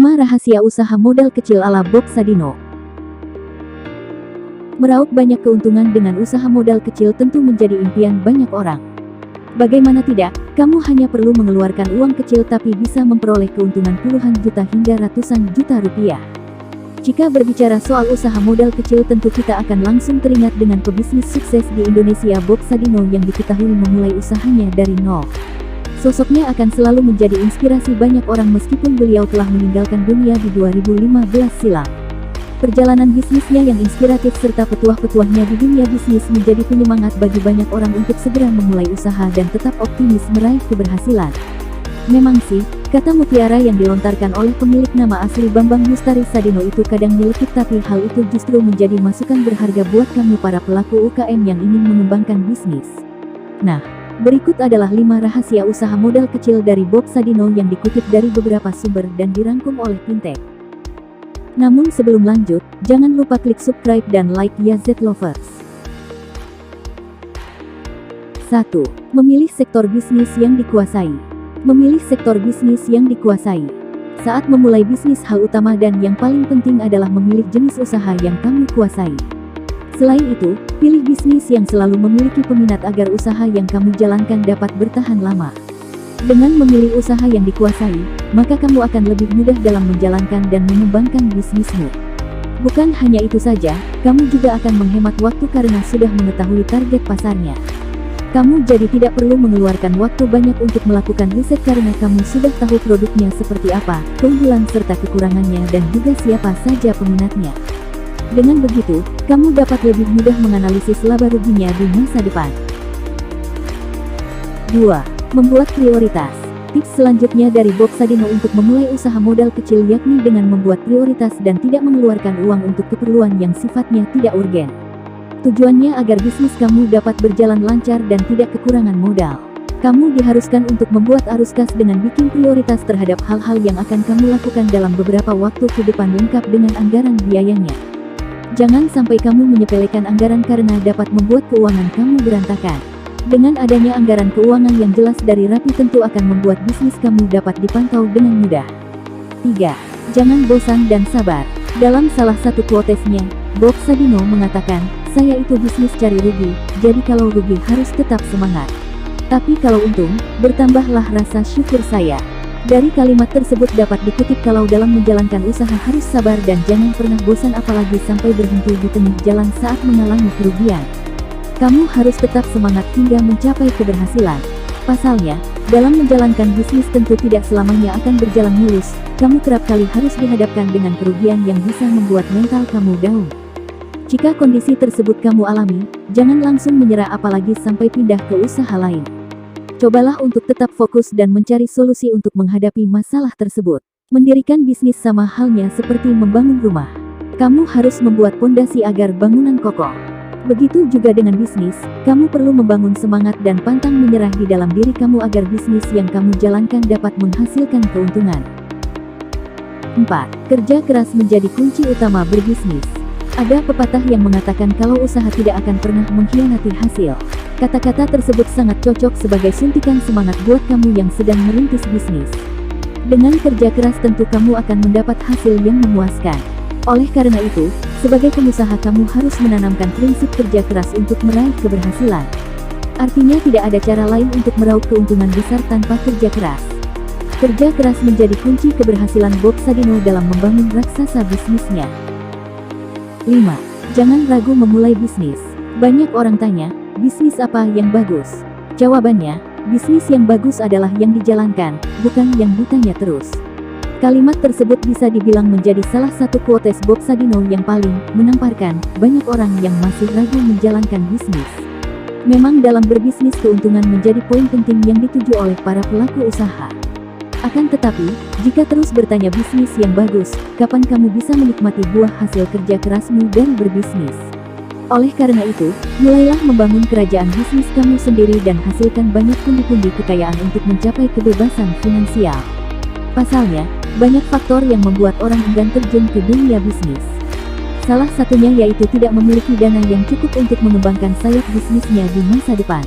Rahasia usaha modal kecil ala Bob Sadino. Meraup banyak keuntungan dengan usaha modal kecil tentu menjadi impian banyak orang. Bagaimana tidak, kamu hanya perlu mengeluarkan uang kecil tapi bisa memperoleh keuntungan puluhan juta hingga ratusan juta rupiah. Jika berbicara soal usaha modal kecil tentu kita akan langsung teringat dengan pebisnis sukses di Indonesia Bob Sadino yang diketahui memulai usahanya dari nol. Sosoknya akan selalu menjadi inspirasi banyak orang meskipun beliau telah meninggalkan dunia di 2015 silam. Perjalanan bisnisnya yang inspiratif serta petuah-petuahnya di dunia bisnis menjadi penyemangat bagi banyak orang untuk segera memulai usaha dan tetap optimis meraih keberhasilan. Memang sih, kata mutiara yang dilontarkan oleh pemilik nama asli Bambang Mustari Sadino itu kadang nyelekit tapi hal itu justru menjadi masukan berharga buat kamu para pelaku UKM yang ingin mengembangkan bisnis. Nah, berikut adalah 5 rahasia usaha modal kecil dari Bob Sadino yang dikutip dari beberapa sumber dan dirangkum oleh Fintech. Namun sebelum lanjut, jangan lupa klik subscribe dan like ya Z Lovers. 1. Memilih sektor bisnis yang dikuasai. Memilih sektor bisnis yang dikuasai. Saat memulai bisnis hal utama dan yang paling penting adalah memilih jenis usaha yang kamu kuasai. Selain itu, pilih bisnis yang selalu memiliki peminat agar usaha yang kamu jalankan dapat bertahan lama. Dengan memilih usaha yang dikuasai, maka kamu akan lebih mudah dalam menjalankan dan mengembangkan bisnismu. Bukan hanya itu saja, kamu juga akan menghemat waktu karena sudah mengetahui target pasarnya. Kamu jadi tidak perlu mengeluarkan waktu banyak untuk melakukan riset karena kamu sudah tahu produknya seperti apa, keunggulan serta kekurangannya dan juga siapa saja peminatnya. Dengan begitu, kamu dapat lebih mudah menganalisis laba ruginya di masa depan. 2. Membuat prioritas. Tips selanjutnya dari Bob Sadino untuk memulai usaha modal kecil yakni dengan membuat prioritas dan tidak mengeluarkan uang untuk keperluan yang sifatnya tidak urgen. Tujuannya agar bisnis kamu dapat berjalan lancar dan tidak kekurangan modal. Kamu diharuskan untuk membuat arus kas dengan bikin prioritas terhadap hal-hal yang akan kamu lakukan dalam beberapa waktu ke depan lengkap dengan anggaran biayanya. Jangan sampai kamu menyepelekan anggaran karena dapat membuat keuangan kamu berantakan. Dengan adanya anggaran keuangan yang jelas dari rapi tentu akan membuat bisnis kamu dapat dipantau dengan mudah. 3. Jangan bosan dan sabar. Dalam salah satu quotesnya, Bob Sadino mengatakan, "Saya itu bisnis cari rugi, jadi kalau rugi harus tetap semangat. Tapi kalau untung, bertambahlah rasa syukur saya." Dari kalimat tersebut dapat dikutip kalau dalam menjalankan usaha harus sabar dan jangan pernah bosan apalagi sampai berhenti di tengah jalan saat mengalami kerugian. Kamu harus tetap semangat hingga mencapai keberhasilan. Pasalnya, dalam menjalankan bisnis tentu tidak selamanya akan berjalan mulus, kamu kerap kali harus dihadapkan dengan kerugian yang bisa membuat mental kamu down. Jika kondisi tersebut kamu alami, jangan langsung menyerah apalagi sampai pindah ke usaha lain. Cobalah untuk tetap fokus dan mencari solusi untuk menghadapi masalah tersebut. Mendirikan bisnis sama halnya seperti membangun rumah. Kamu harus membuat pondasi agar bangunan kokoh. Begitu juga dengan bisnis, kamu perlu membangun semangat dan pantang menyerah di dalam diri kamu agar bisnis yang kamu jalankan dapat menghasilkan keuntungan. 4. Kerja keras menjadi kunci utama berbisnis. Ada pepatah yang mengatakan kalau usaha tidak akan pernah mengkhianati hasil. Kata-kata tersebut sangat cocok sebagai suntikan semangat buat kamu yang sedang merintis bisnis. Dengan kerja keras tentu kamu akan mendapat hasil yang memuaskan. Oleh karena itu, sebagai pengusaha kamu harus menanamkan prinsip kerja keras untuk meraih keberhasilan. Artinya tidak ada cara lain untuk meraup keuntungan besar tanpa kerja keras. Kerja keras menjadi kunci keberhasilan Bob Sadino dalam membangun raksasa bisnisnya. 5. Jangan ragu memulai bisnis. Banyak orang tanya, bisnis apa yang bagus? Jawabannya, bisnis yang bagus adalah yang dijalankan, bukan yang ditanya terus. Kalimat tersebut bisa dibilang menjadi salah satu quotes Bob Sadino yang paling menamparkan banyak orang yang masih ragu menjalankan bisnis. Memang dalam berbisnis keuntungan menjadi poin penting yang dituju oleh para pelaku usaha. Akan tetapi, jika terus bertanya bisnis yang bagus, kapan kamu bisa menikmati buah hasil kerja kerasmu dan berbisnis? Oleh karena itu, mulailah membangun kerajaan bisnis kamu sendiri dan hasilkan banyak pundi-pundi kekayaan untuk mencapai kebebasan finansial. Pasalnya, banyak faktor yang membuat orang enggan terjun ke dunia bisnis. Salah satunya yaitu tidak memiliki dana yang cukup untuk mengembangkan sayap bisnisnya di masa depan.